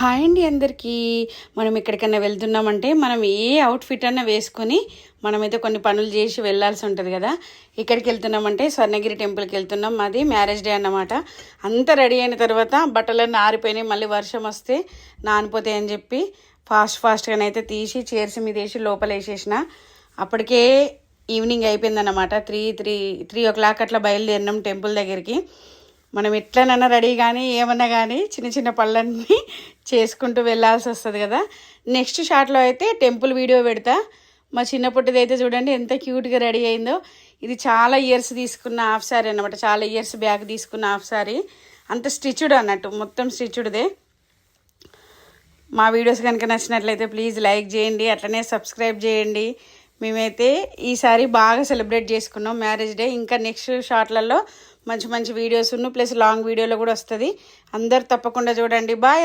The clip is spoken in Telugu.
హాయ్ అండి అందరికీ. మనం ఎక్కడికైనా వెళ్తున్నామంటే మనం ఏ అవుట్ఫిట్ అన్నా వేసుకొని మనమైతే కొన్ని పనులు చేసి వెళ్ళాల్సి ఉంటుంది కదా. ఇక్కడికి వెళ్తున్నామంటే స్వర్ణగిరి టెంపుల్కి వెళ్తున్నాం. మాది మ్యారేజ్ డే అన్నమాట. అంతా రెడీ అయిన తర్వాత బట్టలన్నీ ఆరిపోయినాయి, మళ్ళీ వర్షం వస్తే నానిపోతాయి అని చెప్పి ఫాస్ట్గానైతే తీసి చైర్స్ మీద వేసి లోపల వేసేసిన. అప్పటికే ఈవినింగ్ అయిపోయిందన్నమాట. 3 o'clock అట్లా బయలుదేరినాం టెంపుల్ దగ్గరికి. మనం ఎట్లనన్నా రెడీ కానీ ఏమన్నా కానీ చిన్న చిన్న పనులన్నీ చేసుకుంటూ వెళ్ళాల్సి వస్తుంది కదా. నెక్స్ట్ షాట్లో అయితే టెంపుల్ వీడియో పెడతా. మా చిన్నప్పటిది అయితే చూడండి ఎంత క్యూట్గా రెడీ అయిందో. ఇది చాలా ఇయర్స్ తీసుకున్న హాఫ్ సారీ అన్నమాట. చాలా ఇయర్స్ బ్యాక్ తీసుకున్న హాఫ్ సారీ, అంత స్టిచ్డ్ అన్నట్టు, మొత్తం స్టిచ్డ్దే. మా వీడియోస్ కనుక నచ్చినట్లయితే ప్లీజ్ లైక్ చేయండి, అట్లనే సబ్స్క్రైబ్ చేయండి. మేమైతే ఈసారి బాగా సెలబ్రేట్ చేసుకున్నాం మ్యారేజ్ డే. ఇంకా నెక్స్ట్ షార్ట్లలో మంచి మంచి వీడియోస్ ప్లస్ లాంగ్ వీడియోలో కూడా వస్తుంది. అందరు తప్పకుండా చూడండి. బాయ్.